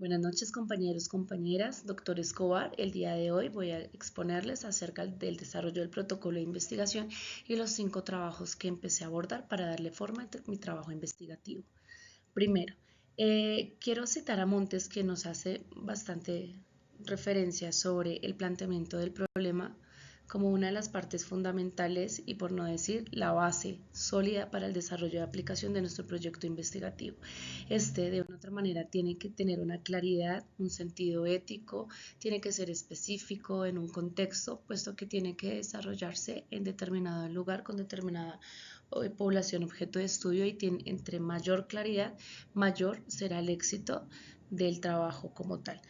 Buenas noches compañeros, compañeras, doctor Escobar. El día de hoy voy a exponerles acerca del desarrollo del protocolo de investigación y los 5 trabajos que empecé a abordar para darle forma a mi trabajo investigativo. Primero, quiero citar a Montes, que nos hace bastante referencia sobre el planteamiento del problema como una de las partes fundamentales y, por no decir, la base sólida para el desarrollo de aplicación de nuestro proyecto investigativo. De una otra manera, tiene que tener una claridad, un sentido ético, tiene que ser específico en un contexto, puesto que tiene que desarrollarse en determinado lugar con determinada población objeto de estudio, y entre mayor claridad, mayor será el éxito del trabajo como tal.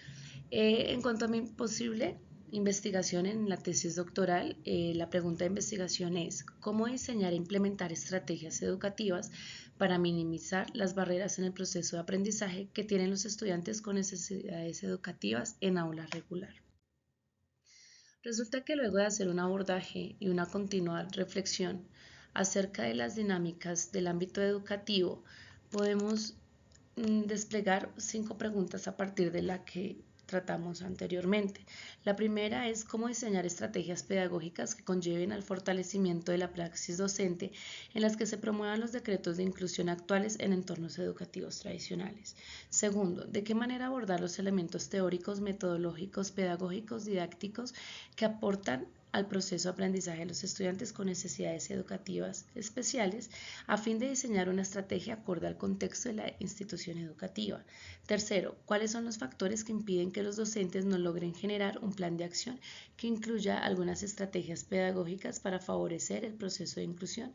En cuanto a mi posible investigación en la tesis doctoral, la pregunta de investigación es: ¿cómo diseñar e implementar estrategias educativas para minimizar las barreras en el proceso de aprendizaje que tienen los estudiantes con necesidades educativas en aula regular? Resulta que luego de hacer un abordaje y una continua reflexión acerca de las dinámicas del ámbito educativo, podemos desplegar 5 preguntas a partir de la que tratamos anteriormente. La primera es cómo diseñar estrategias pedagógicas que conlleven al fortalecimiento de la praxis docente en las que se promuevan los decretos de inclusión actuales en entornos educativos tradicionales. Segundo, de qué manera abordar los elementos teóricos, metodológicos, pedagógicos, didácticos que aportan al proceso de aprendizaje de los estudiantes con necesidades educativas especiales, a fin de diseñar una estrategia acorde al contexto de la institución educativa. Tercero, ¿cuáles son los factores que impiden que los docentes no logren generar un plan de acción que incluya algunas estrategias pedagógicas para favorecer el proceso de inclusión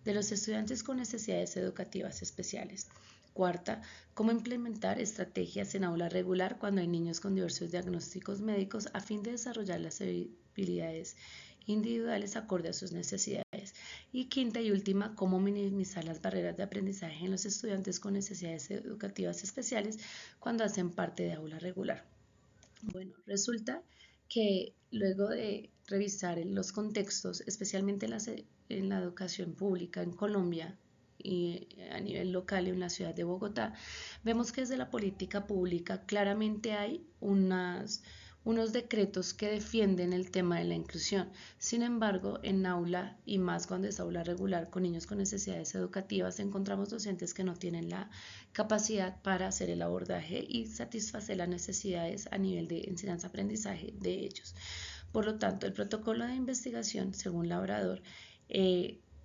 de los estudiantes con necesidades educativas especiales? Cuarta, cómo implementar estrategias en aula regular cuando hay niños con diversos diagnósticos médicos, a fin de desarrollar las habilidades individuales acorde a sus necesidades. Y quinta y última, cómo minimizar las barreras de aprendizaje en los estudiantes con necesidades educativas especiales cuando hacen parte de aula regular. Bueno, resulta que luego de revisar los contextos, especialmente en la educación pública en Colombia y a nivel local en la ciudad de Bogotá, vemos que desde la política pública claramente hay unos decretos que defienden el tema de la inclusión. Sin embargo, en aula, y más cuando es aula regular con niños con necesidades educativas, encontramos docentes que no tienen la capacidad para hacer el abordaje y satisfacer las necesidades a nivel de enseñanza-aprendizaje de ellos. Por lo tanto, el protocolo de investigación, según Labrador,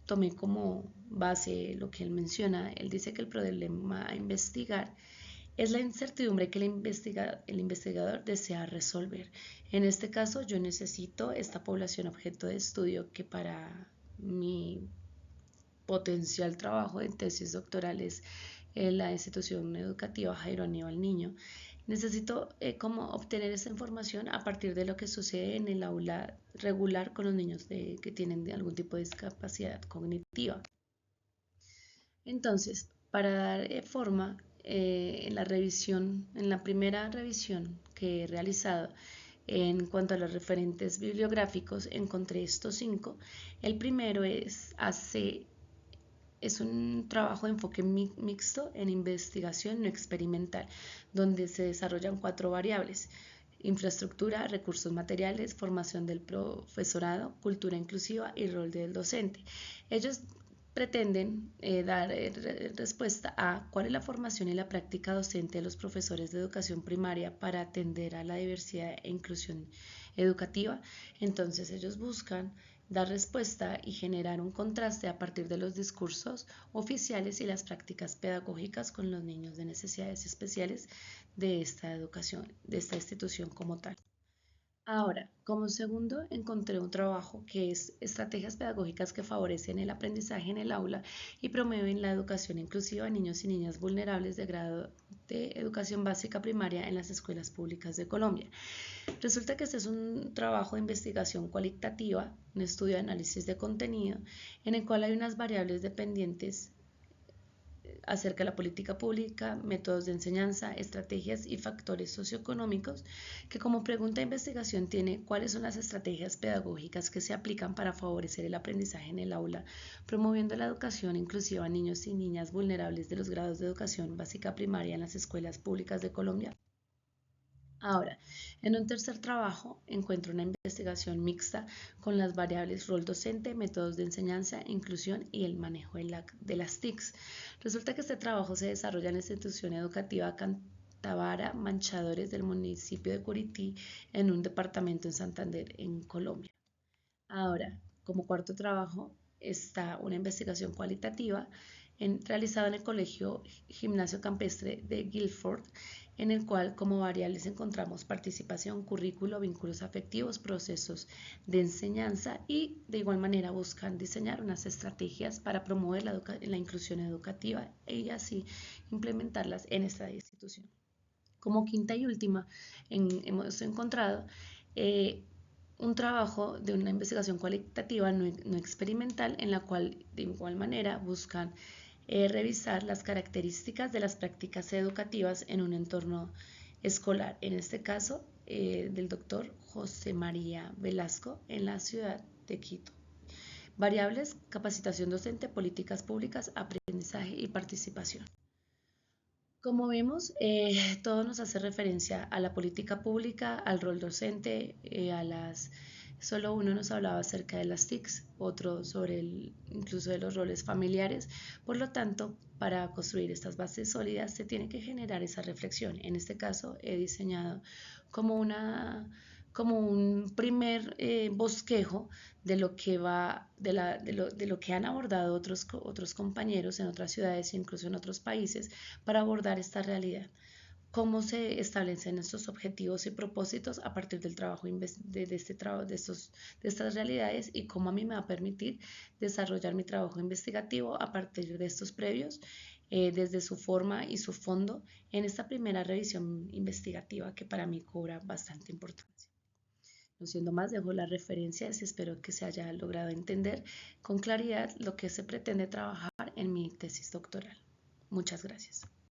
tomé como base lo que él menciona. Él dice que el problema a investigar es la incertidumbre que el investigador desea resolver. En este caso, yo necesito esta población objeto de estudio, que para mi potencial trabajo en tesis doctorales en la institución educativa Jairo Aníbal Niño. Necesito cómo obtener esa información a partir de lo que sucede en el aula regular con los niños que tienen algún tipo de discapacidad cognitiva. Entonces, para dar forma, en la primera revisión que he realizado en cuanto a los referentes bibliográficos, encontré estos 5. El primero es un trabajo de enfoque mixto en investigación no experimental, donde se desarrollan 4 variables: infraestructura, recursos materiales, formación del profesorado, cultura inclusiva y rol del docente. Ellos pretenden dar respuesta a cuál es la formación y la práctica docente de los profesores de educación primaria para atender a la diversidad e inclusión educativa. Entonces ellos buscan dar respuesta y generar un contraste a partir de los discursos oficiales y las prácticas pedagógicas con los niños de necesidades especiales de esta educación, de esta institución como tal. Ahora, como segundo, encontré un trabajo que es estrategias pedagógicas que favorecen el aprendizaje en el aula y promueven la educación inclusiva a niños y niñas vulnerables de grado de educación básica primaria en las escuelas públicas de Colombia. Resulta que este es un trabajo de investigación cualitativa, un estudio de análisis de contenido, en el cual hay unas variables dependientes acerca de la política pública, métodos de enseñanza, estrategias y factores socioeconómicos, que como pregunta de investigación tiene cuáles son las estrategias pedagógicas que se aplican para favorecer el aprendizaje en el aula, promoviendo la educación inclusiva a niños y niñas vulnerables de los grados de educación básica primaria en las escuelas públicas de Colombia. Ahora, en un tercer trabajo encuentro una investigación mixta con las variables rol docente, métodos de enseñanza, inclusión y el manejo de las TICs. Resulta que este trabajo se desarrolla en la institución educativa Cantabara Manchadores del municipio de Curití, en un departamento en Santander, en Colombia. Ahora, como cuarto trabajo está una investigación cualitativa realizada en el Colegio Gimnasio Campestre de Guilford, en el cual como variables encontramos participación, currículo, vínculos afectivos, procesos de enseñanza y de igual manera buscan diseñar unas estrategias para promover la inclusión educativa y así implementarlas en esta institución. Como quinta y última, hemos encontrado un trabajo de una investigación cualitativa no experimental en la cual de igual manera buscan revisar las características de las prácticas educativas en un entorno escolar, en este caso del doctor José María Velasco en la ciudad de Quito. Variables: capacitación docente, políticas públicas, aprendizaje y participación. Como vimos, todo nos hace referencia a la política pública, al rol docente, solo uno nos hablaba acerca de las TICs, otro sobre incluso de los roles familiares. Por lo tanto, para construir estas bases sólidas se tiene que generar esa reflexión. En este caso, he diseñado como como un primer bosquejo de lo que de lo que han abordado otros compañeros en otras ciudades e incluso en otros países para abordar esta realidad. Cómo se establecen estos objetivos y propósitos a partir del trabajo de estas realidades y cómo a mí me va a permitir desarrollar mi trabajo investigativo a partir de estos previos, desde su forma y su fondo en esta primera revisión investigativa que para mí cobra bastante importancia. No siendo más, dejo las referencias y espero que se haya logrado entender con claridad lo que se pretende trabajar en mi tesis doctoral. Muchas gracias.